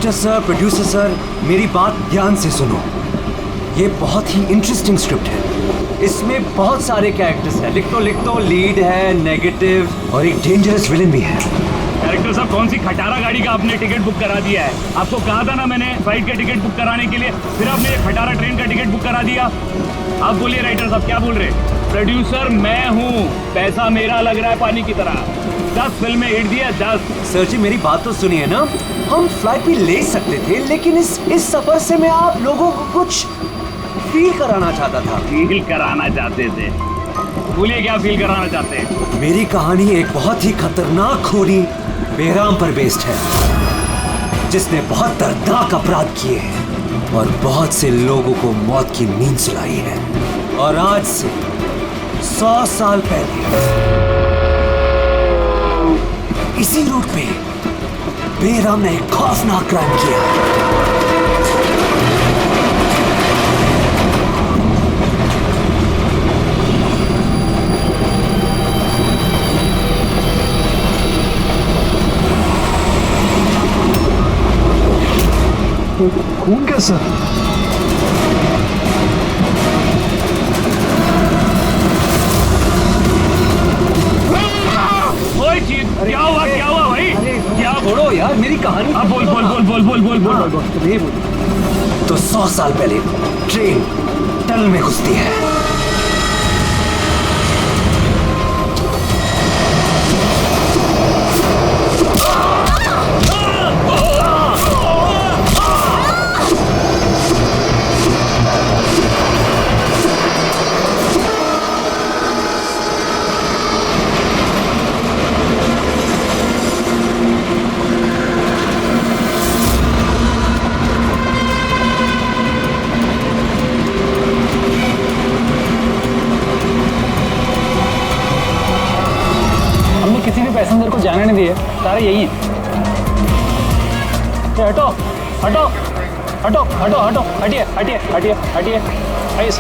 Director sir, producer sir, मेरी बात ध्यान से सुनो। ये बहुत ही इंटरेस्टिंग स्क्रिप्ट है। इसमें बहुत सारे कैरेक्टर्स हैं। लिख तो लीड है, नेगेटिव और एक डेंजरस विलन भी है। डायरेक्टर साहब, कौन सी खटारा गाड़ी का आपने टिकट बुक करा दिया है? आपको कहा था ना मैंने फ्लाइट का टिकट बुक कराने के लिए, फिर आपने खटारा ट्रेन का टिकट बुक करा दिया। आप बोलिए राइटर साहब, क्या बोल रहे हैं? प्रोड्यूसर मैं हूँ, पैसा मेरा लग रहा है पानी की तरह। 10 फिल्में हिट दिया, 10। सर जी मेरी बात तो सुनिए ना, हम फ्लाइट भी ले सकते थे, लेकिन इस सफर से मैं आप लोगों को कुछ फील कराना चाहता था। फील कराना चाहते थे? बोलिए क्या फील कराना चाहते हैं? मेरी कहानी एक बहुत ही खतरनाक खूनी बेराम पर बेस्ड है, जिसने बहुत दर्दनाक अपराध किए हैं और बहुत से लोगों को मौत की नींद सुलाई है। और आज से 100 साल पहले इसी रूट पे बेराम ने एक खौफनाक क्राइम किया। खून कैसा? क्या हुआ भाई? क्या बोलो यार, मेरी कहानी अब बोल। तो 100 साल पहले ट्रेन टनल में घुसती है। किसी भी पैसेंजर को जाने नहीं दिए, सारे यही हैं। हटो हटो हटो हटो हटो, हटिए हटिए हटिए हटिए, आइए।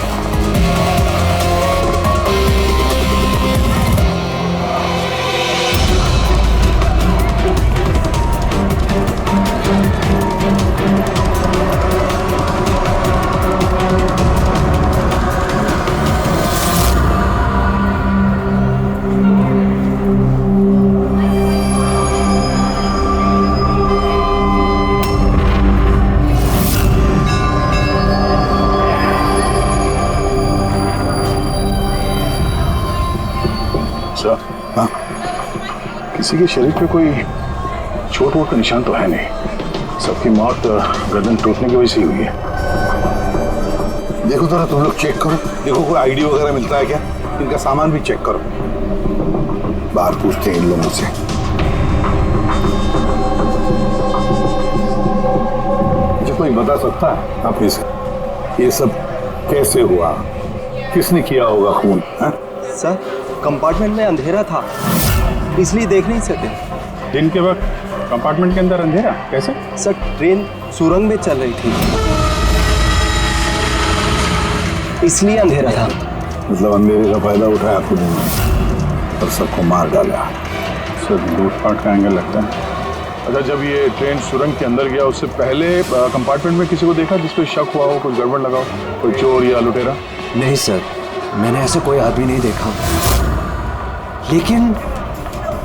किसी के शरीर पे कोई चोट वोट का निशान तो है नहीं। सबकी मौत गर्दन टूटने की वजह से हुई है। देखो जरा तुम लोग चेक करो, देखो कोई आईडी वगैरह मिलता है क्या? इनका सामान भी चेक करो। बाहर पूछते हैं इन लोगों से। मुझे कोई बता सकता है आप इसे ये सब कैसे हुआ? किसने किया होगा खून? सर कंपार्टमेंट में अंधेरा था, इसलिए देख नहीं सके। दिन के वक्त कंपार्टमेंट के अंदर अंधेरा कैसे? सर ट्रेन सुरंग में चल रही थी, इसलिए अंधेरा था। मतलब अंधेरे का फायदा उठाया खुद ने और सबको मार डाला। सर लूटपाट का एंगल लगता है। अच्छा, जब ये ट्रेन सुरंग के अंदर गया उससे पहले कंपार्टमेंट में किसी को देखा जिस पे शक हुआ हो, कोई गड़बड़ लगा हो, कोई चोर या लुटेरा? नहीं सर, मैंने ऐसा कोई आदमी नहीं देखा, लेकिन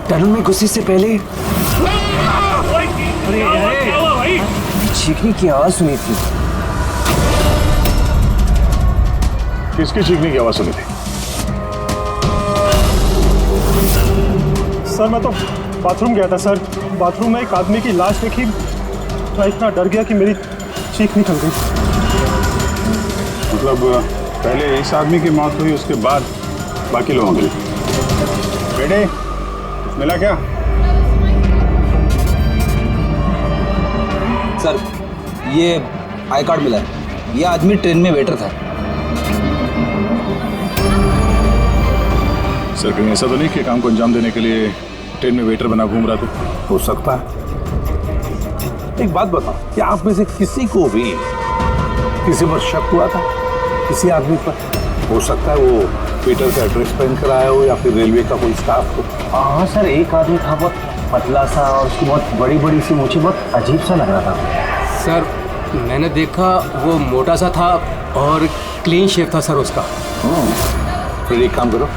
टनल में घुसने से पहले चीखने की आवाज सुनी थी। किसकी चीखने की आवाज सुनी थी? सर मैं तो बाथरूम गया था सर, बाथरूम में एक आदमी की लाश देखी, मैं इतना डर गया कि मेरी चीख निकल गई। मतलब पहले इस आदमी की मौत हुई, उसके बाद बाकी लोगों की। बेटे मिला क्या? सर ये आई कार्ड मिला है, ये आदमी ट्रेन में वेटर था। सर कहीं ऐसा तो नहीं कि काम को अंजाम देने के लिए ट्रेन में वेटर बना घूम रहा था? हो सकता है। एक बात बताओ, क्या आप में से किसी को भी किसी पर शक हुआ था? किसी आदमी पर? हो सकता है वो वेटर का एड्रेस पहन कर आया हो या फिर रेलवे का कोई स्टाफ हो। हाँ सर, एक आदमी था बहुत पतला सा और उसकी बहुत बड़ी बड़ी सी मूंछें, बहुत अजीब सा लग रहा था। सर मैंने देखा वो मोटा सा था और क्लीन शेव था सर उसका। फिर एक काम करो,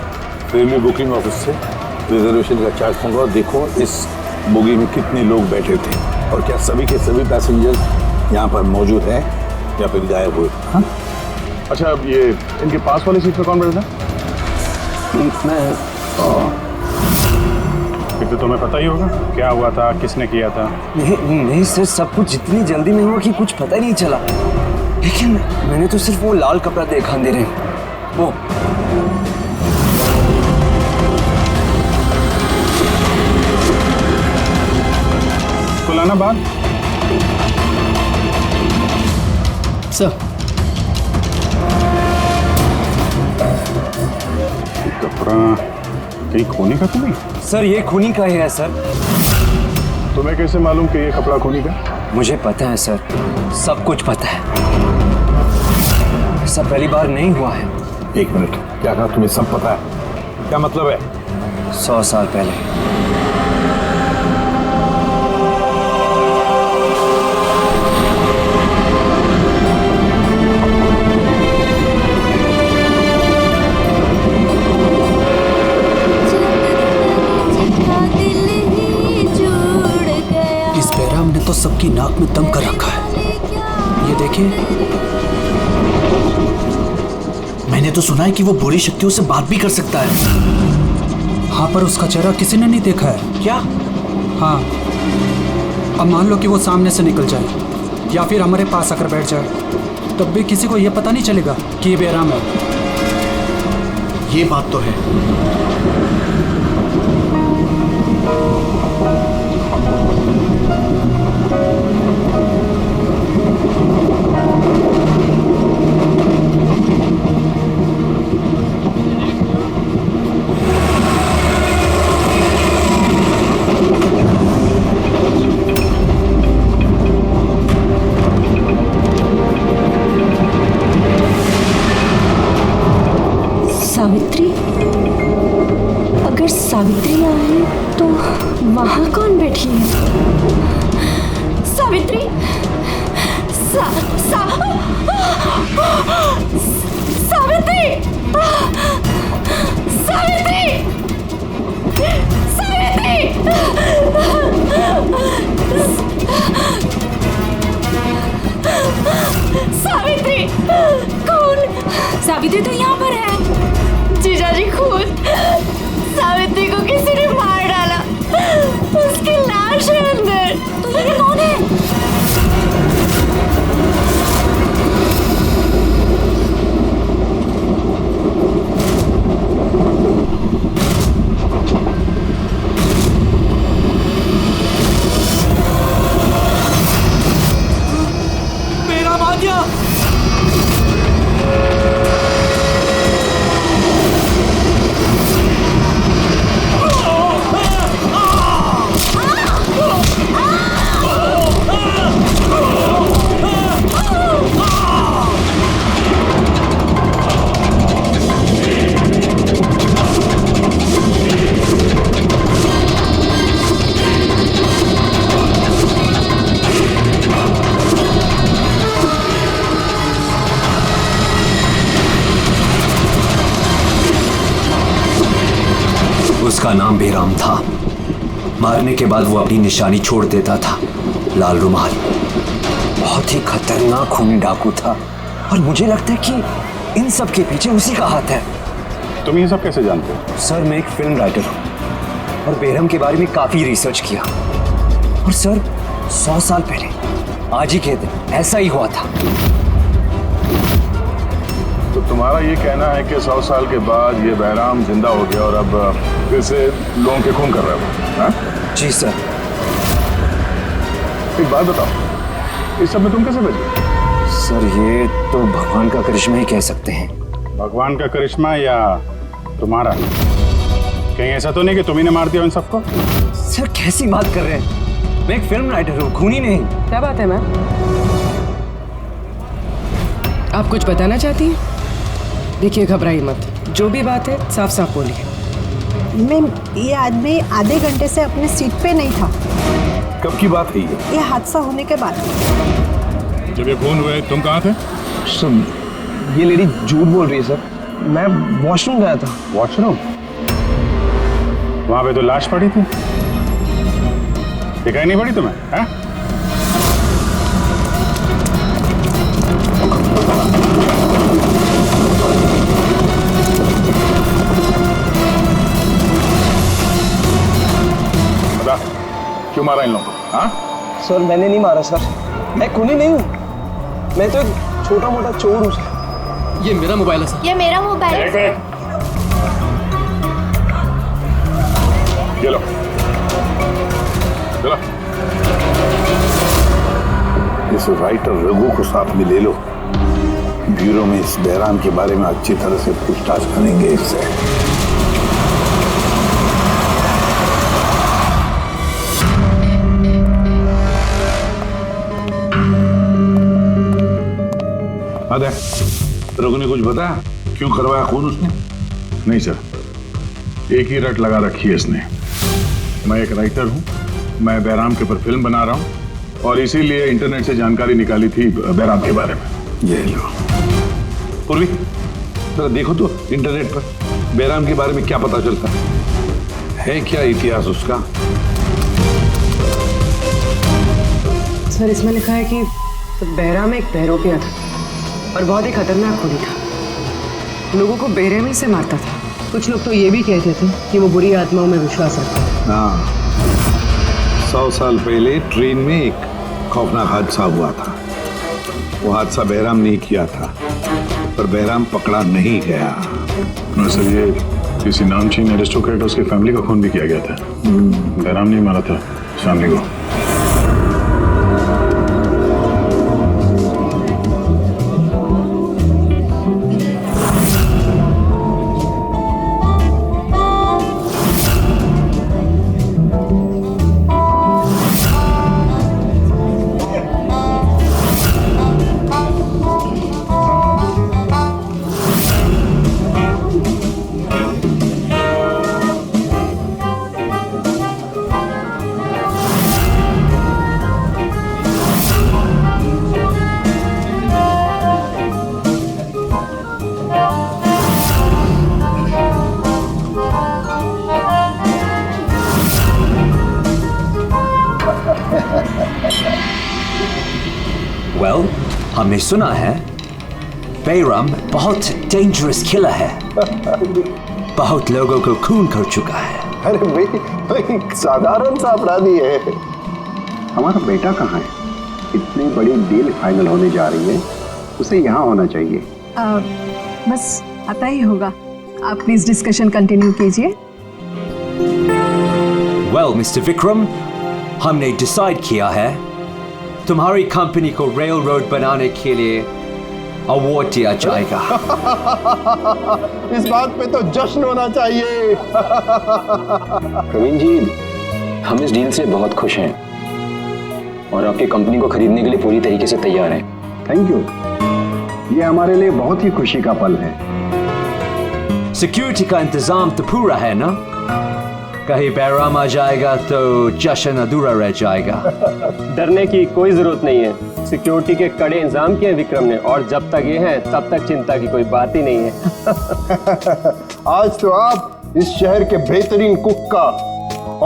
रेलवे बुकिंग ऑफिस से रिजर्वेशन का चार्ज मंगवाओ, देखो इस बोगी में कितने लोग बैठे थे और क्या सभी के सभी पैसेंजर्स यहाँ पर मौजूद हैं या फिर गायब हुए। हाँ? अच्छा, अब ये इनके पास वाली सीट पे कौन बैठा था? फिर तो तुम्हें पता ही होगा क्या हुआ था, किसने किया था। नहीं सर, सब कुछ इतनी जल्दी में हुआ कि कुछ पता ही नहीं चला। लेकिन मैंने तो सिर्फ वो लाल कपड़ा देखा अंधेरे में। वो खुलाना बात सर। कपड़ा कहीं खूनी का तो नहीं? सर ये खूनी का ही है सर। तुम्हें कैसे मालूम कि ये कपड़ा खूनी का? मुझे पता है सर, सब कुछ पता है। ऐसा पहली बार नहीं हुआ है। एक मिनट, क्या कहा? तुम्हें सब पता है? क्या मतलब है? 100 साल पहले तो सबकी नाक में दम कर रखा है। ये देखिए, मैंने तो सुना है कि वो बुरी शक्तियों से बात भी कर सकता है। हाँ, पर उसका चेहरा किसी ने नहीं देखा है। क्या? हाँ, अब मान लो कि वो सामने से निकल जाए या फिर हमारे पास आकर बैठ जाए, तब भी किसी को ये पता नहीं चलेगा कि ये बेराम है। ये बात तो है। सावित्री? अगर सावित्री आए तो वहां कौन बैठी है? सावित्री! सावित्री! सावित्री! सावित्री! सावित्री! कौन? सावित्री तो यहाँ पर है। जीजाजी खुद सावित्री को किसी ने मार डाला, उसकी लाश है अंदर। तो ये कौन है? मेरा भाग्य! उसका नाम बेराम था। मारने के बाद वो अपनी निशानी छोड़ देता था, लाल रुमाल। बहुत ही खतरनाक खूनी डाकू था और मुझे लगता है कि इन सब के पीछे उसी का हाथ है। तुम ये सब कैसे जानते हो? सर मैं एक फिल्म राइटर हूँ और बेरहम के बारे में काफी रिसर्च किया। और सर 100 साल पहले आज ही के दिन ऐसा ही हुआ था। तो तुम्हारा ये कहना है कि 100 साल के बाद ये बहराम जिंदा हो गया और अब फिर से लोगों के खून कर रहा है? हाँ? जी सर। एक बात बताओ, इस सब में तुम कैसे बच गए? सर ये तो भगवान का करिश्मा ही कह सकते हैं। भगवान का करिश्मा या तुम्हारा? कहीं ऐसा तो नहीं कि तुम ही ने मार दिया इन सबको? सर कैसी बात कर रहे हैं? मैं एक फिल्म राइटर हूँ, खूनी नहीं। क्या बात है मैम? आप कुछ बताना चाहती हैं? देखिए घबराइए मत, जो भी बात है साफ साफ बोलिए। मैम ये आदमी आधे घंटे से अपने सीट पे नहीं था। कब की बात है ये? ये हादसा होने के बाद। जब ये खून हुए तुम कहाँ थे? सर ये लेडी झूठ बोल रही है सर, मैं वॉशरूम गया था। वॉशरूम? वहां पे तो लाश पड़ी थी, दिखाई नहीं पड़ी तुम्हें? हैं? बता, क्यों मारा इन लोगों को? हाँ? सर मैंने नहीं मारा सर, मैं खूनी नहीं हूँ, मैं तो एक छोटा मोटा चोर हूँ सर। ये मेरा मोबाइल है सर। ये मेरा मोबाइल है। ये लो, चलो। इस राइटर रघु को साथ में ले लो, ब्यूरो में इस बहराम के बारे में अच्छी तरह से पूछताछ करेंगे इससे। अरे रघु ने कुछ बताया क्यों करवाया खून उसने? नहीं सर, एक ही रट लगा रखी है इसने। मैं एक राइटर हूँ, मैं बहराम के ऊपर फिल्म बना रहा हूँ और इसीलिए इंटरनेट से जानकारी निकाली थी बहराम के बारे में। ये लो पूर्वी, जरा देखो तो इंटरनेट पर बहराम के बारे में क्या पता चलता है क्या इतिहास उसका? सर इसमें लिखा है कि बहराम एक बहरोपिया था और बहुत ही खतरनाक खूनी था, लोगों को बेरहमी से मारता था। कुछ लोग तो ये भी कहते थे कि वो बुरी आत्माओं में विश्वास रखता है। हाँ, 100 साल पहले ट्रेन में एक खौफनाक हादसा हुआ था। वो हादसा बहराम ने किया था, पर बहराम पकड़ा नहीं गया। सर ये किसी नामचीन एरिस्टोक्रेट उसकी फैमिली का खून भी किया गया था। बहराम नहीं मारा था फैमिली को। हमने सुना है बहराम बहुत डेंजरस किलर है, बहुत लोगों को खून कर चुका है। अरे भाई साधारण सा अपराधी है। हमारा बेटा कहाँ है? इतनी बड़ी डील फाइनल होने जा रही है, उसे यहाँ होना चाहिए। बस आता ही होगा, आप प्लीज डिस्कशन कंटिन्यू कीजिए। वेल मिस्टर विक्रम, हमने डिसाइड किया है तुम्हारी कंपनी को रेल रोड बनाने के लिए अवार्ड दिया जाएगा। इस बात पे तो जश्न होना चाहिए। प्रवीण जी, हम इस डील से बहुत खुश हैं और आपकी कंपनी को खरीदने के लिए पूरी तरीके से तैयार हैं। थैंक यू, ये हमारे लिए बहुत ही खुशी का पल है। सिक्योरिटी का इंतजाम तो पूरा है ना? कहीं बहराम आ जाएगा तो जश्न अधूरा रह जाएगा। डरने की कोई जरूरत नहीं है, सिक्योरिटी के कड़े इंतजाम किए विक्रम ने, और जब तक ये है तब तक चिंता की कोई बात ही नहीं है। आज तो आप इस शहर के बेहतरीन कुक का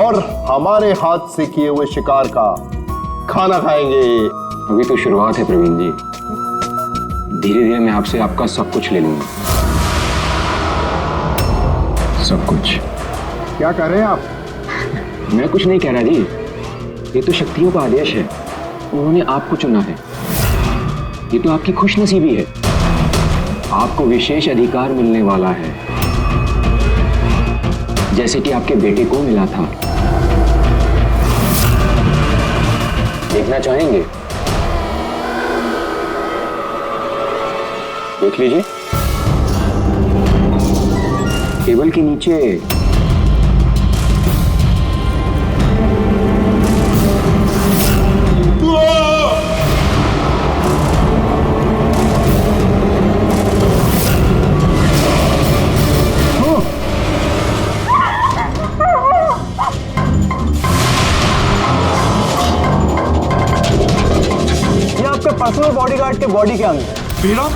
और हमारे हाथ से किए हुए शिकार का खाना खाएंगे। अभी तो शुरुआत है प्रवीण जी, धीरे धीरे मैं आपसे आपका सब कुछ ले लूंगा। सब कुछ। क्या कह रहे हैं आप? मैं कुछ नहीं कह रहा जी, ये तो शक्तियों का आदेश है, उन्होंने आपको चुना है। ये तो आपकी खुशनसीबी है, आपको विशेष अधिकार मिलने वाला है, जैसे कि आपके बेटे को मिला था। देखना चाहेंगे? देख लीजिए, टेबल के नीचे बाथरूम में बॉडीगार्ड के बॉडी के अंदर। बेराम?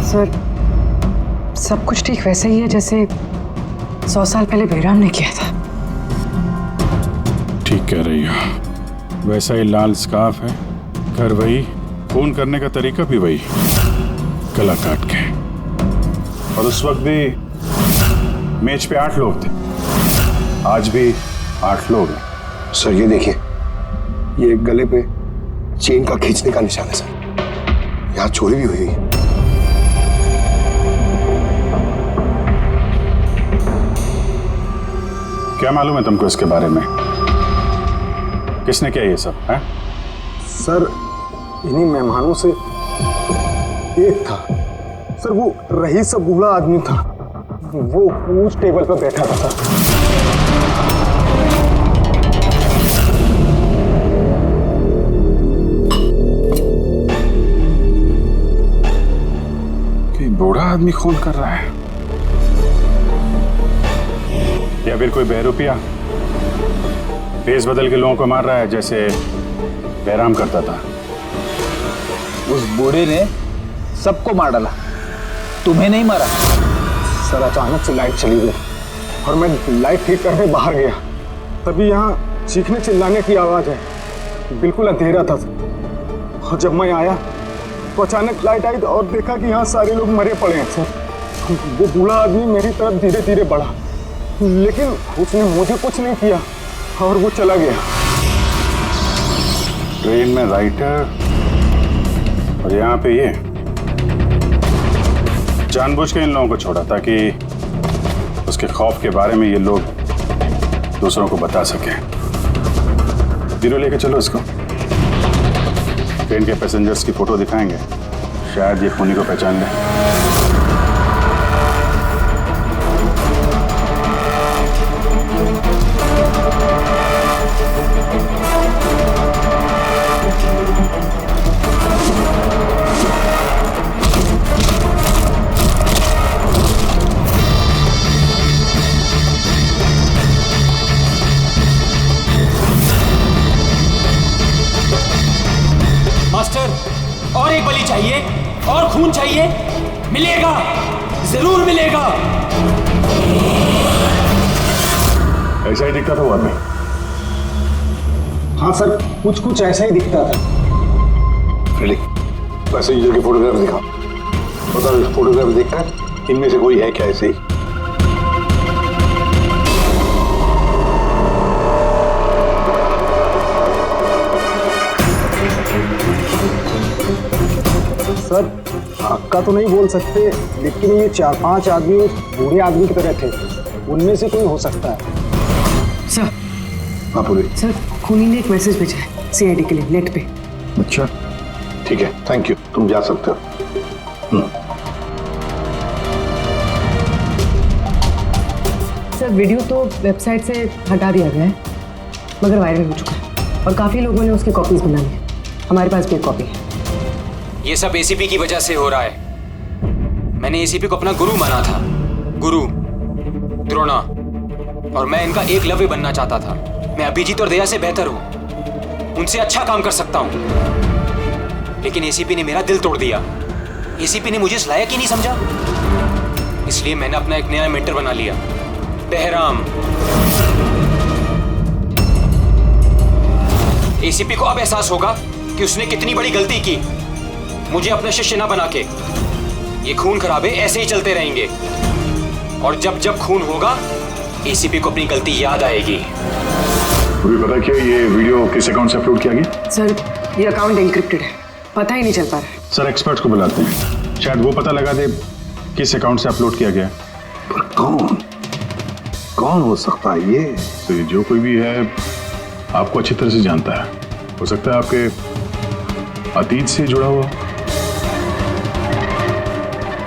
सर, सब कुछ ठीक वैसे ही है जैसे 100 साल पहले बेराम ने किया था। ठीक कह रही हो। वैसा ही लाल स्कार्फ है, घर वही, खून करने का तरीका भी वही, गला काट के। और उस वक्त भी मेज पे 8 लोग थे, आज भी 8 लोग हैं। सर ये देखिए, ये गले पे चेन का खींचने का निशान है सर। यहाँ चोरी भी हुई है। क्या मालूम है तुमको इसके बारे में? किसने किया ये सब है? सर इन्हीं मेहमानों से एक था सर, वो रईस सा बूढ़ा आदमी था, वो उस टेबल पर बैठा था सर। कि बूढ़ा आदमी खून कर रहा है या फिर कोई बहरूपिया भेस बदल के लोगों को मार रहा है जैसे बहराम करता था। उस बूढ़े ने सबको मार डाला, तुम्हें नहीं मारा। सर अचानक से लाइट चली गई और मैं लाइट ठीक करके बाहर गया, तभी यहाँ चीखने चिल्लाने की आवाज है। बिल्कुल अंधेरा था और जब मैं आया तो अचानक लाइट आई और देखा कि यहाँ सारे लोग मरे पड़े हैं सर। वो बूढ़ा आदमी मेरी तरफ धीरे धीरे बढ़ा, लेकिन उसने मुझे कुछ नहीं किया और वो चला गया। ट्रेन में राइटर और यहाँ पे ये जानबूझ के इन लोगों को छोड़ा ताकि उसके खौफ के बारे में ये लोग दूसरों को बता सके। जीरो लेके चलो इसको, ट्रेन के पैसेंजर्स की फोटो दिखाएंगे, शायद ये खूनी को पहचान ले। और एक बलि चाहिए और खून चाहिए, मिलेगा, जरूर मिलेगा। ऐसा ही दिखता था वो आदमी? हाँ सर, कुछ कुछ ऐसा ही दिखता था। पैसेंजर की फोटोग्राफ दिखा, बताओ फोटोग्राफ देखा इनमें से कोई है क्या ऐसे ही? सर पक्का तो नहीं बोल सकते, लेकिन ये 4-5 आदमी उस बूढ़े आदमी की तरह थे, उनमें से कोई हो सकता है। सर, हाँ पूरी। सर खूनी ने एक मैसेज भेजा है सीआईडी के लिए नेट पे। अच्छा ठीक है, थैंक यू, तुम जा सकते हो। सर वीडियो तो वेबसाइट से हटा दिया गया है, मगर वायरल हो चुका है और काफ़ी लोगों ने उसकी कॉपीज बना ली। हमारे पास भी एक कॉपी है। ये सब एसीपी की वजह से हो रहा है। मैंने एसीपी को अपना गुरु माना था, गुरु द्रोणा, और मैं इनका एकलव्य बनना चाहता था। मैं अभिजीत और दया से बेहतर हूं, उनसे अच्छा काम कर सकता हूं, लेकिन एसीपी ने मेरा दिल तोड़ दिया। एसीपी ने मुझे इस लायक ही नहीं समझा, इसलिए मैंने अपना एक नया मेंटर बना लिया, बहराम। एसीपी को अब एहसास होगा कि उसने कितनी बड़ी गलती की, मुझे अपना शिष्य ना बना के। ये खून खराबे ऐसे ही चलते रहेंगे और जब जब खून होगा एसीपी को अपनी गलती याद आएगी। तुम्हें पता क्या ये वीडियो किस अकाउंट से अपलोड किया गया? सर ये अकाउंट एन्क्रिप्टेड है, पता ही नहीं चल पा रहा है। सर एक्सपर्ट्स को बुलाते हैं, शायद वो पता लगा दे किस अकाउंट से अपलोड किया गया। पर कौन हो सकता है ये? तो ये जो कोई भी है आपको अच्छी तरह से जानता है। हो सकता है आपके अतीत से जुड़ा हुआ।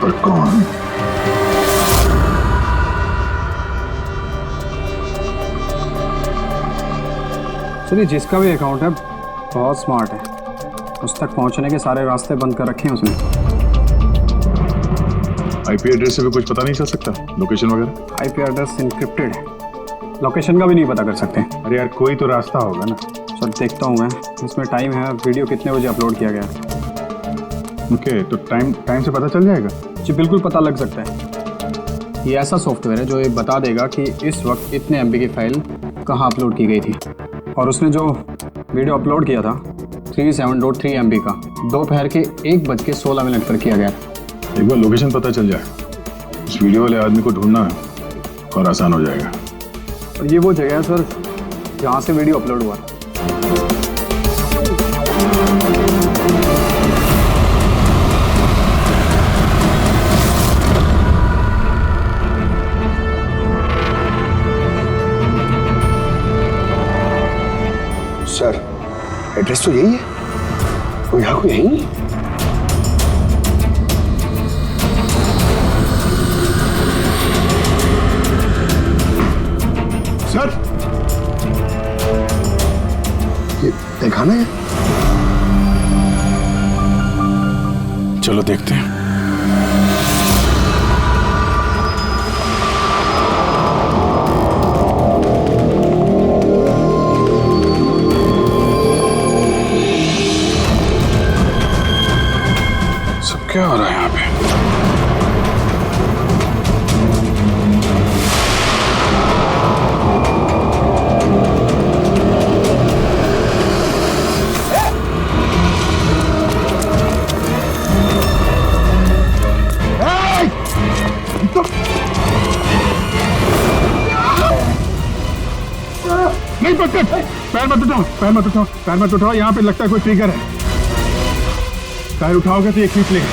पर कौन? चलिए, जिसका भी अकाउंट है बहुत स्मार्ट है, उस तक पहुंचने के सारे रास्ते बंद कर रखे हैं उसने। आईपी एड्रेस से भी कुछ पता नहीं चल सकता, लोकेशन वगैरह? आईपी एड्रेस इनक्रिप्टेड है, लोकेशन का भी नहीं पता कर सकते। अरे यार, कोई तो रास्ता होगा ना। सर देखता हूँ मैं, इसमें टाइम है, वीडियो कितने बजे अपलोड किया गया। ओके, तो टाइम से पता चल जाएगा? जी बिल्कुल पता लग सकता है। ये ऐसा सॉफ्टवेयर है जो ये बता देगा कि इस वक्त इतने MB की फाइल कहाँ अपलोड की गई थी। और उसने जो वीडियो अपलोड किया था 37.3 MB का, दोपहर के 1:16 पर किया गया। एक बार लोकेशन पता चल जाए, उस वीडियो वाले आदमी को ढूंढना और आसान हो जाएगा। और ये वो जगह है सर जहाँ से वीडियो अपलोड हुआ। सर, एड्रेस तो यही है, वो यहाँ को यही है। सर, ये दिखाना है। चलो देखते हैं। सब क्या हो रहा है यहाँ पे? नहीं पकड़, पैर मत उठाओ, पैर मत उठाओ, पैर मत उठाओ। यहाँ पे लगता है कोई ट्रिगर है। पैर उठाओगे तो ये खींच लेगा।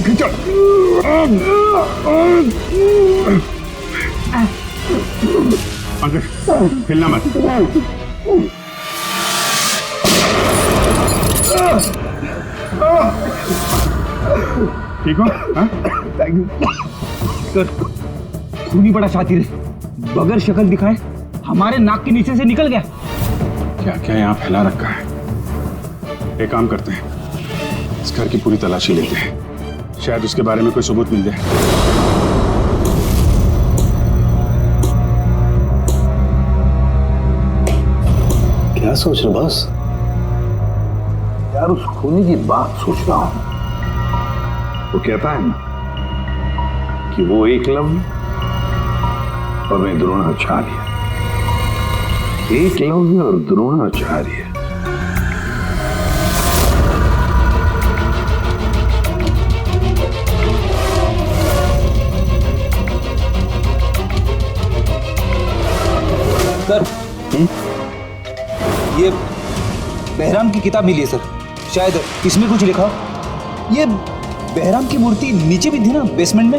खींचो। हिलना मत। ठीक हो? खूनी बड़ा शातिर है, बगैर शक्ल दिखाए हमारे नाक के नीचे से निकल गया। क्या क्या यहाँ फैला रखा है। एक काम करते हैं, इस घर की पूरी तलाशी लेते हैं, शायद उसके बारे में कोई सबूत मिल जाए। क्या सोच रहे बॉस? यार, उस खूनी की बात सोच रहा हूं। वो कहता है ना कि वो एकलव्य और मैं द्रोणाचार्य। एकलव्य और द्रोणाचार्य। सर, ये बहराम की किताब मिली है सर, शायद इसमें कुछ लिखा हो। ये बहराम की मूर्ति नीचे भी थी ना, बेसमेंट में।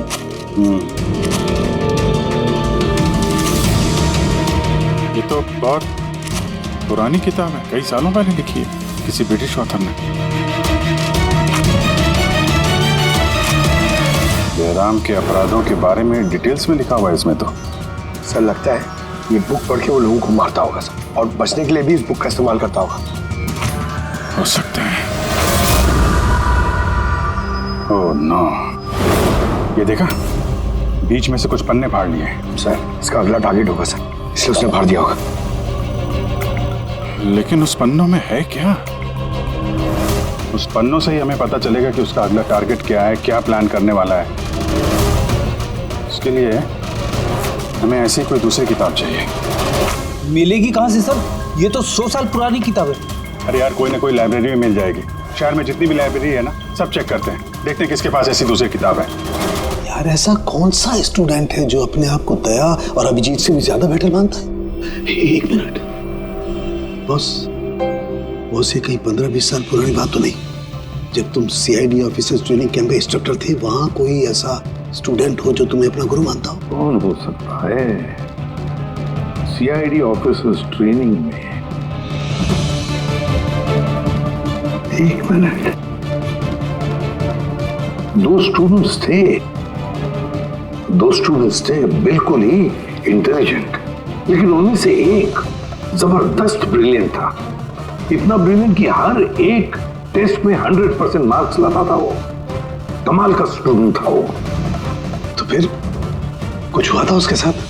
ये तो बहुत पुरानी किताब है, कई सालों पहले लिखी है किसी ब्रिटिश ऑथर ने। बहराम के अपराधों के बारे में डिटेल्स में लिखा हुआ है इसमें तो। सर, लगता है ये बुक पढ़ के वो लोगों को मारता होगा सर, और बचने के लिए भी इस बुक का इस्तेमाल करता होगा। हो सकता है। ओह नो, ये देखा, बीच में से कुछ पन्ने फाड़ लिए। सर, इसका अगला टारगेट होगा सर, इसलिए उसने फाड़ दिया होगा। लेकिन उस पन्नों में है क्या? उस पन्नों से ही हमें पता चलेगा कि उसका अगला टारगेट क्या है, क्या प्लान करने वाला है। उसके लिए हमें ऐसी कोई दूसरी किताब चाहिए। मिलेगी कहाँ से सर? ये तो 100 साल पुरानी किताब है। अरे यार, कोई ना कोई लाइब्रेरी में मिल जाएगी। शहर में जितनी भी लाइब्रेरी है ना, सब चेक करते हैं, देखते हैं किसके पास ऐसी दूसरी किताब है। यार, ऐसा कौन सा स्टूडेंट है जो अपने आप को दया और अभिजीत से भी ज्यादा बेटर मानता है? एक मिनट बॉस, वो से कहीं 15-20 साल पुरानी बात तो नहीं? जब तुम CID ऑफिसर्स ट्रेनिंग कैंप में इंस्ट्रक्टर थे, वहां कोई ऐसा स्टूडेंट हो जो तुम्हें अपना गुरु मानता हो? कौन हो सकता है? सीआईडी ऑफिसर्स ट्रेनिंग में। एक मिनट, 2 स्टूडेंट्स थे बिल्कुल ही इंटेलिजेंट, लेकिन उनमें से एक जबरदस्त ब्रिलियंट था। इतना ब्रिलियंट कि हर एक टेस्ट में 100% मार्क्स लाता था वो। कमाल का स्टूडेंट था वो। तो फिर कुछ हुआ था उसके साथ?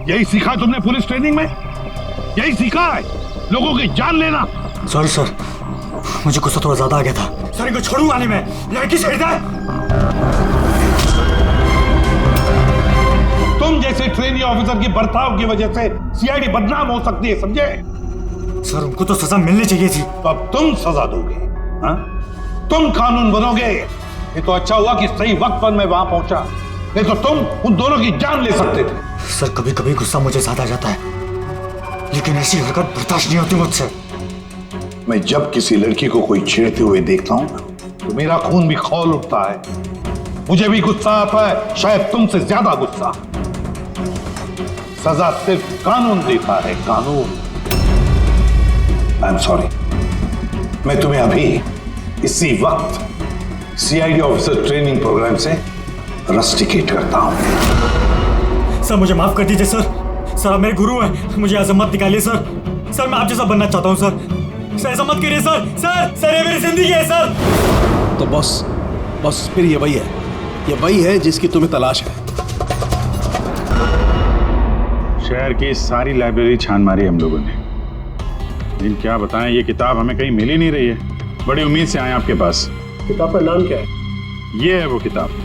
यही सीखा है तुमने पुलिस ट्रेनिंग में? यही सीखा है लोगों की जान लेना? सॉरी सर, मुझे गुस्सा थोड़ा ज्यादा आ गया था। सर इनको छोड़ूंगा नहीं मैं, लड़की छेड़ता है। तुम जैसे ट्रेनी ऑफिसर की बर्ताव की वजह से सीआईडी बदनाम हो सकती है, समझे? सर उनको तो सजा मिलनी चाहिए थी। तो अब तुम सजा दोगे? हाँ? तुम कानून बनोगे? ये तो अच्छा हुआ कि सही वक्त पर मैं वहां पहुंचा, नहीं तो तुम उन दोनों की जान ले सकते थे। सर कभी कभी गुस्सा मुझे ज्यादा आ जाता है, लेकिन ऐसी हरकत बर्दाश्त नहीं होती मुझसे। मैं जब किसी लड़की को कोई छेड़ते हुए देखता हूं तो मेरा खून भी खौल उठता है। मुझे भी गुस्सा आता है, शायद तुमसे ज्यादा गुस्सा। सजा सिर्फ कानून देता है, कानून। आई एम सॉरी, मैं तुम्हें अभी इसी वक्त सीआईडी ऑफिसर ट्रेनिंग प्रोग्राम से रस्टिकेट करता हूं। सर मुझे माफ कर दीजिए सर। सर आप मेरे गुरु हैं, मुझे ऐसा मत निकालिए सर। सर मैं आप जैसा बनना चाहता हूं सर। ऐसा मत करिए सर। सर ये मेरी जिंदगी है सर। तो बॉस फिर ये वही है जिसकी तुम्हें तलाश है। शहर की सारी लाइब्रेरी छान मारी हम लोगों ने, लेकिन क्या बताएं, ये किताब हमें कहीं मिल ही नहीं रही है। बड़ी उम्मीद से आए आपके पास। किताब का नाम क्या है? ये है वो किताब।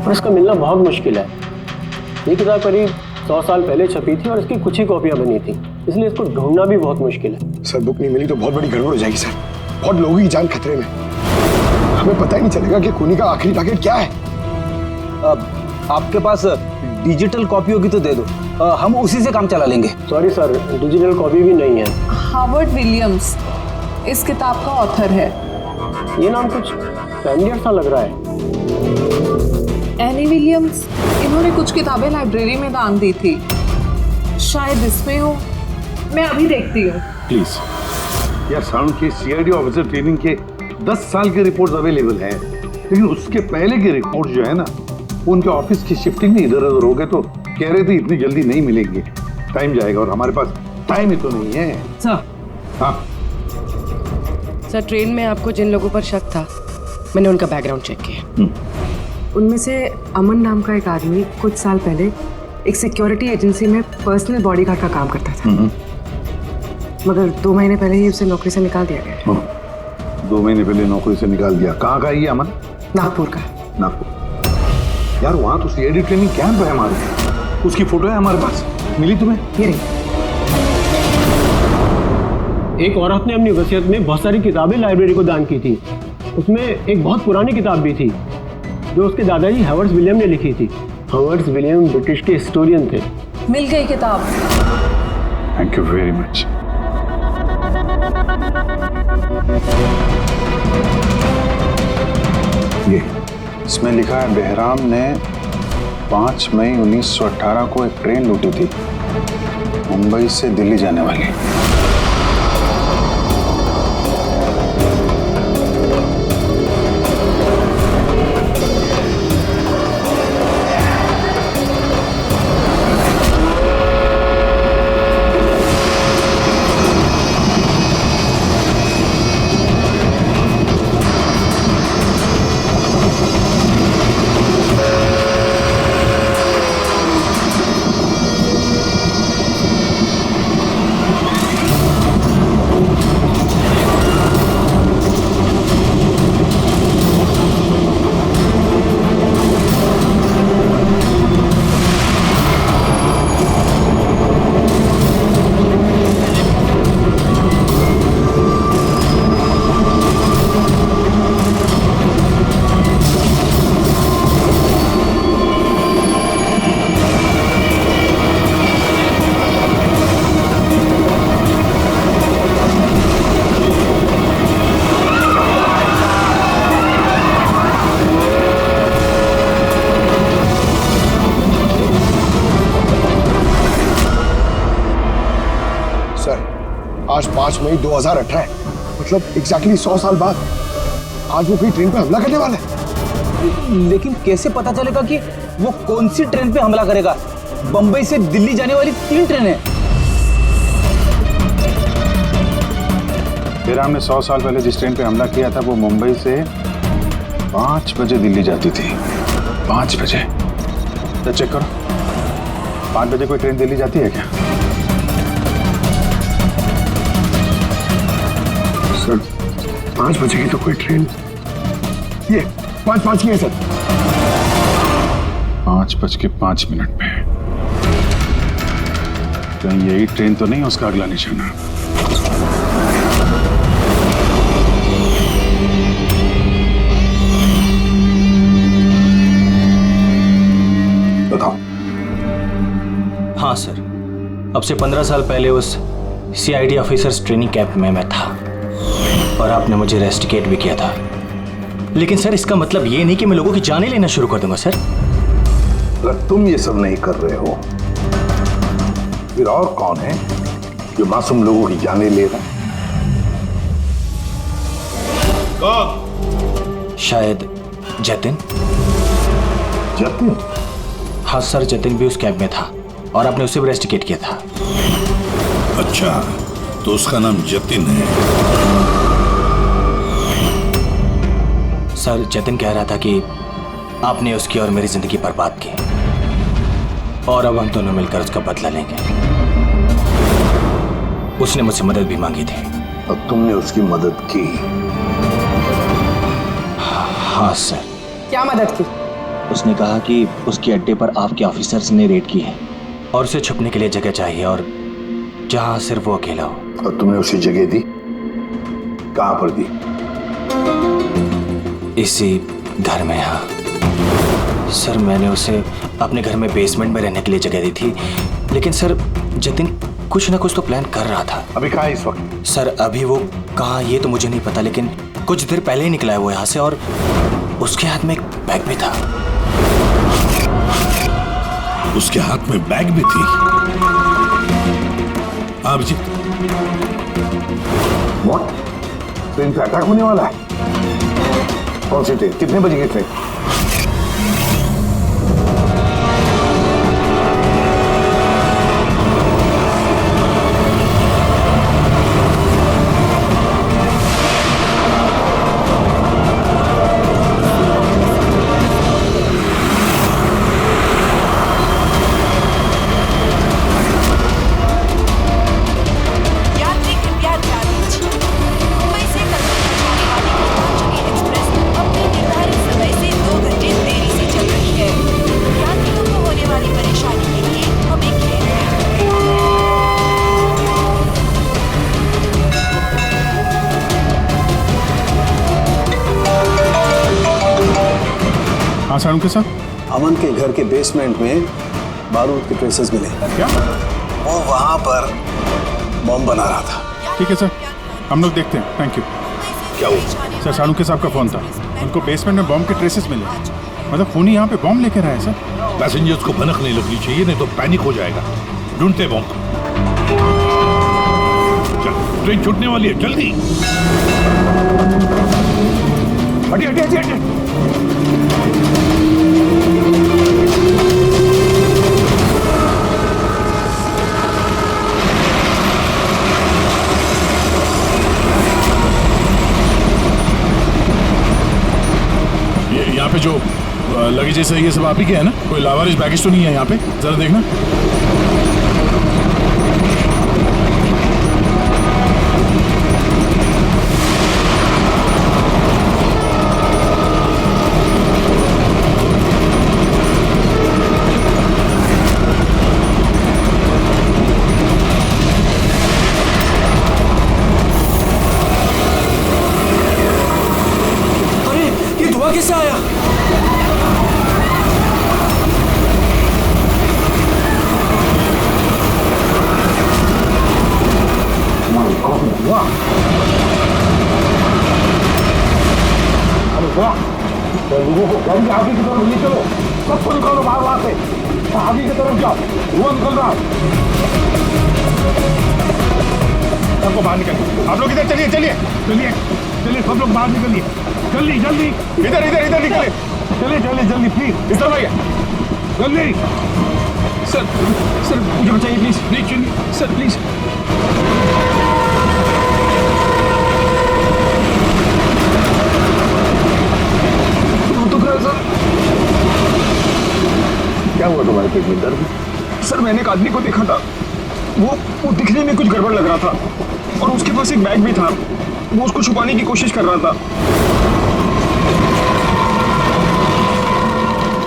और इसका मिलना बहुत मुश्किल है। ये किताब करीब 100 साल पहले छपी थी और इसकी कुछ ही कॉपियां बनी थी, इसलिए इसको ढूंढना भी बहुत मुश्किल है। सर बुक नहीं मिली तो बहुत बड़ी गड़बड़ हो जाएगी सर। बहुत लोगों की जान खतरे में, हमें पता ही नहीं चलेगा कि खूनी का आखिरी टारगेट क्या है। आपके पास डिजिटल कॉपी होगी तो दे दो, हम उसी से काम चला लेंगे। सॉरी सर, डिजिटल कॉपी भी नहीं है। हार्वर्ड विलियम्स इस किताब का ऑथर है। ये नाम कुछ फैमिलियर सा लग रहा है। एनी विलियम्स, इन्होंने कुछ किताबें लाइब्रेरी में दान दी थी, शायद इसमें हो। मैं अभी देखती हूँ। प्लीज यार, साउंड के सीआईडी ऑफिसर ट्रेनिंग के 10 साल के रिपोर्ट्स अवेलेबल हैं, लेकिन उसके पहले के रिपोर्ट जो है ना, वो उनके ऑफिस की शिफ्टिंग में इधर उधर हो गए, तो कह रहे थे इतनी जल्दी नहीं मिलेंगे, टाइम जाएगा, और हमारे पास टाइम ही तो नहीं है। सर। हाँ सर, ट्रेन में आपको जिन लोगों पर शक था, मैंने उनका बैकग्राउंड चेक किया। उनमें से अमन नाम का एक आदमी कुछ साल पहले एक सिक्योरिटी एजेंसी में पर्सनल बॉडीगार्ड का काम करता था, मगर 2 महीने पहले ही उसे नौकरी से निकाल दिया गया। 2 महीने पहले नौकरी से निकाल दिया? कहाँ का है ये अमन? नागपुर का। नागपुर? यार वहाँ तो सीआईडी ट्रेनिंग कैंप है हमारे, उसकी फोटो है हमारे पास, मिली तुम्हें? ये रही। एक औरत ने अपनी वसीयत में बहुत सारी किताबें लाइब्रेरी को दान की थी। उसमें एक बहुत पुरानी किताब भी थी जो उसके दादाजी हॉवर्ड विलियम ने लिखी थी। हॉवर्ड विलियम ब्रिटिश के हिस्टोरियन थे। मिल गई किताब। Thank you very much. ये इसमें लिखा है, बेहराम ने 5 मई 1918 को एक ट्रेन लूटी थी, मुंबई से दिल्ली जाने वाली। सर, आज 5 मई 2018 है, मतलब एग्जैक्टली 100 साल बाद आज वो कोई ट्रेन पे हमला करने वाला है। लेकिन कैसे पता चलेगा कि वो कौन सी ट्रेन पे हमला करेगा? बंबई से दिल्ली जाने वाली 3 ट्रेनें। बेराम ने 100 साल पहले जिस ट्रेन पे हमला किया था वो मुंबई से 5 बजे दिल्ली जाती थी। 5 बजे? तो चेक करो, 5 बजे कोई ट्रेन दिल्ली जाती है क्या? सर 5 बजे की तो कोई ट्रेन, ये 5:05 की है सर। 5:05 पे कहीं यही ट्रेन तो नहीं उसका अगला निशाना? बताओ। हाँ सर, अब से 15 साल पहले उस CID ऑफिसर्स ट्रेनिंग कैंप में मैं था और आपने मुझे रेस्टिकेट भी किया था। लेकिन सर इसका मतलब ये नहीं कि मैं लोगों की जानें लेना शुरू कर दूंगा सर। अगर तुम ये सब नहीं कर रहे हो फिर और कौन है जो मासूम लोगों की जानें ले रहा है? कौन? शायद जतिन। जतिन? हाँ सर, जतिन भी उस कैंप में था और आपने उसे भी रेस्टिकेट किया था। अच्छा, तो उसका नाम जतिन है। सर जतिन कह रहा था कि आपने उसकी और मेरी जिंदगी बर्बाद की और अब हम दोनों मिलकर उसका बदला लेंगे। उसने मुझसे मदद भी मांगी थी। और तुमने उसकी मदद की? हाँ सर। क्या मदद की? उसने कहा कि उसके अड्डे पर आपके ऑफिसर्स ने रेड की है और उसे छुपने के लिए जगह चाहिए और जहां सिर्फ वो अकेला हो। और तुमने उसे जगह दी? कहां पर दी? इसी घर में। हाँ सर, मैंने उसे अपने घर में बेसमेंट में रहने के लिए जगह दी थी, लेकिन सर जतिन कुछ ना कुछ तो प्लान कर रहा था। अभी कहाँ है इस वक्त? सर अभी वो कहाँ ये तो मुझे नहीं पता, लेकिन कुछ देर पहले ही निकला है वो यहाँ से और उसके हाथ में एक बैग भी था। उसके हाथ में बैग भी थी? हाँ अभिजीत। व्हाट? ट्रेन पे अटैक होने वाला है? कौन सी ट्रेन? कितने बजे की ट्रेन? साड़ू के साथ? अमन के घर के बेसमेंट में बारूद के ट्रेसेस मिले। क्या? वो वहां पर बम बना रहा था। ठीक है सर, हम लोग देखते हैं। Thank you. क्या हुआ? सर साड़ू के साहब का फोन था, उनको बेसमेंट में बम के ट्रेसेस मिले। मतलब खूनी यहाँ पे बम लेकर आया सर। पैसेंजर्स को भनक नहीं लगनी चाहिए, नहीं तो पैनिक हो जाएगा। ढूंढते बम। चल, ट्रेन छूटने वाली है, जल्दी। हटिए हटिए हटिए हटिए। यहाँ पे जो लगेज जैसा ये सब आप ही के है ना? कोई लावारिस बैगेज तो नहीं है यहाँ पे? जरा देखना। अरे ये धुआं किससे आया? लोगों को गाड़ी आगे की तरफ ले चलो, सबको निकालो बाहर वहां से। आगे की तरफ जाओ, धुआं निकल रहा है। को बाहर निकलिए। आप लोग इधर चलिए चलिए चलिए चलिए, सब लोग बाहर निकलिए, जल्दी जल्दी, इधर इधर इधर निकलिए, चलिए चलिए जल्दी प्लीज, इधर भैया जल्दी। सर सर मुझे बचाइए प्लीज। नहीं चलिए सर प्लीज। क्या हुआ तुम्हारे पेट में दर्द? सर मैंने एक आदमी को देखा था, वो दिखने में कुछ गड़बड़ लग रहा था और उसके पास एक बैग भी था, वो उसको छुपाने की कोशिश कर रहा था।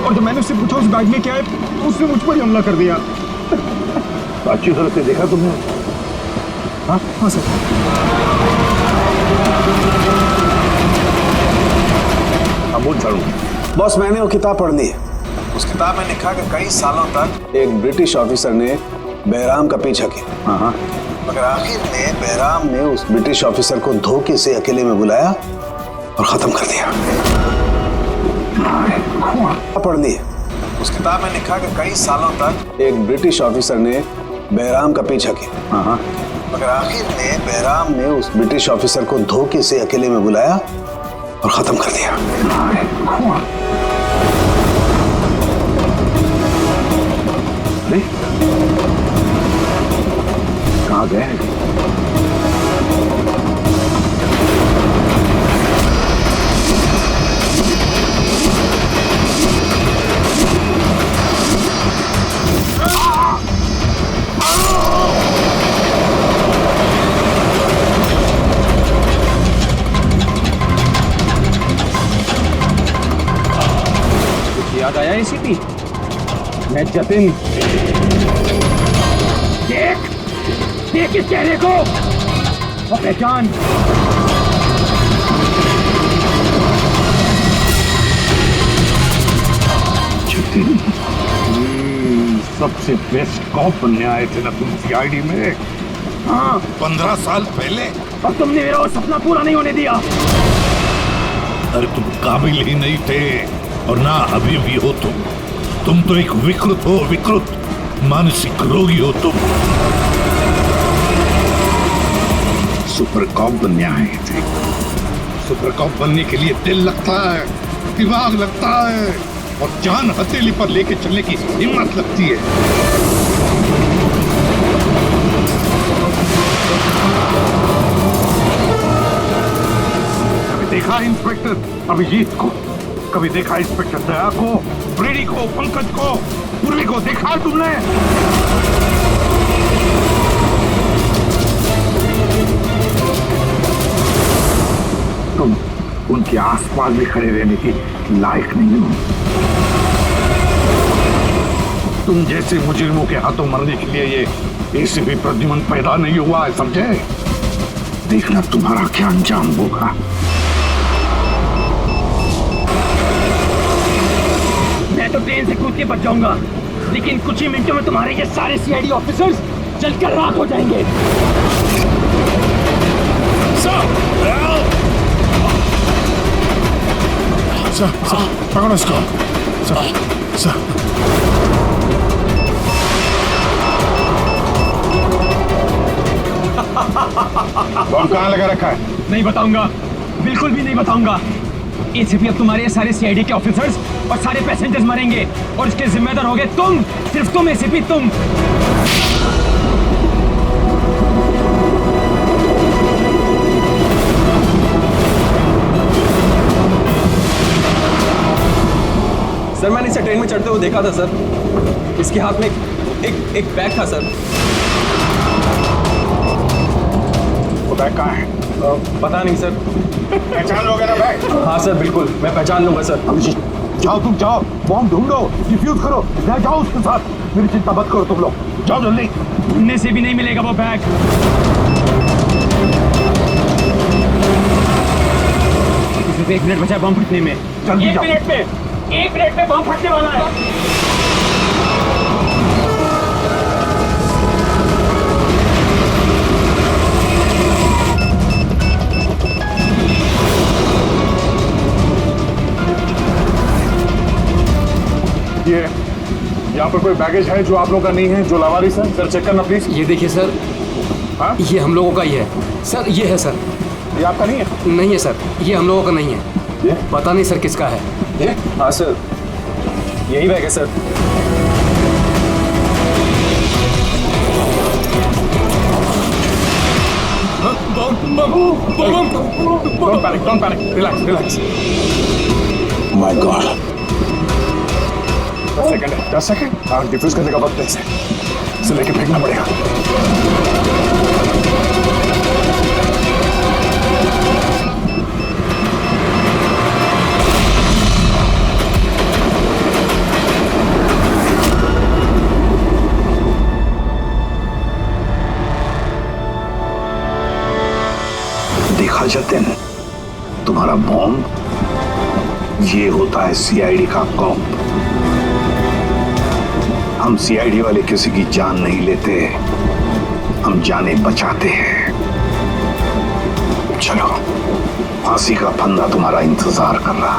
और जब मैंने उससे पूछा उस बैग में क्या है, तो उसने मुझ पर ही हमला कर दिया। अच्छी तरह से देखा तुमने? हाँ हाँ सर। अमूल झाड़ू। बॉस मैंने वो किताब पढ़नी है। उस किताब में लिखा कि कई सालों तक एक ब्रिटिश ऑफिसर ने बहराम का पीछा किया। हाँ मगर आखिर में बहराम ने उस ब्रिटिश ऑफिसर को धोखे से अकेले में बुलाया और खत्म कर दिया। पढ़नी है। उस किताब में लिखा कि कई सालों तक एक ब्रिटिश ऑफिसर ने बहराम का पीछा किया। मगर आखिर में बहराम ने उस ब्रिटिश ऑफिसर को धोखे से अकेले में बुलाया और खत्म कर दिया। कहाँ गए हैं? याद आया एसीपी? मैं जतिन। देख इस चेहरे को और पहचान। जतिन, सबसे बेस्ट कॉप बनने आए थे ना तुम सीआईडी में? हाँ 15 साल पहले। और तुमने मेरा वो सपना पूरा नहीं होने दिया। अरे तुम काबिल ही नहीं थे और ना अभी भी हो तुम तो एक विकृत हो, विकृत मानसिक रोगी हो तुम। सुपर कॉप बनने आए थे। सुपर कॉप बनने के लिए दिल लगता है, दिमाग लगता है और जान हथेली पर लेके चलने की हिम्मत लगती है। कभी देखा इंस्पेक्टर अभिजीत को? कभी देखा इंस्पेक्टर दया को, ब्रेडी को, पंकज को, पूर्वी को देखा है तुमने? तुम उनके आसपास भी खड़े रहने की लायक नहीं हो। तुम जैसे मुजरिमों के हाथों मरने के लिए ये एसीपी प्रद्युमन पैदा नहीं हुआ है, समझे? देखना तुम्हारा क्या अंजाम होगा। मैं तो ट्रेन से कूद के बच जाऊंगा, लेकिन कुछ ही मिनटों में तुम्हारे ये सारे सीआईडी ऑफिसर्स जलकर राख हो जाएंगे। पकड़ो इसको। बम कहाँ लगा रखा है? नहीं बताऊंगा, बिल्कुल भी नहीं बताऊंगा। एसीपी अब तुम्हारे सारे सीआईडी के ऑफिसर्स और सारे पैसेंजर्स मरेंगे और इसके जिम्मेदार होगे तुम, सिर्फ तुम एसीपी, तुम। सर मैंने इसे ट्रेन में चढ़ते हुए देखा था सर। इसके हाथ में एक बैग था सर। वो बैग कहाँ है? पता नहीं सर। पहचान लोगे ना बैग? हाँ सर बिल्कुल, मैं पहचान लूंगा सर। जाओ तुम जाओ, बॉम्ब ढूंढो, डिफ्यूज करो, ले जाओ उसके साथ। मेरी चिंता मत करो तुम लोग, जाओ जल्दी। ढूंढने से भी नहीं मिलेगा वो बैग। सिर्फ 1 मिनट बचा बम फटने में। जल्दी जाओ। 1 मिनट में बम फटने वाला है। ये यहाँ पर कोई बैगेज है जो आप लोग का नहीं है, जो लावारिस है? सर चेक करना प्लीज। ये देखिए सर। हाँ? ये हम लोगों का ही है सर। ये है सर। ये आपका नहीं है? नहीं है सर, ये हम लोगों का नहीं है। ये पता नहीं सर किसका है। ये? हाँ सर, यही बैग है sir. Don't panic. Relax. My God. 10 second. हाँ, डिफ्यूज करने का वक्त है इसे लेके फेंकना पड़ेगा। देखा जतिन, तुम्हारा बॉम्ब ये होता है सीआईडी का कॉप। हम सीआईडी वाले किसी की जान नहीं लेते, हम जाने बचाते हैं। चलो, फांसी का फंदा तुम्हारा इंतजार कर रहा।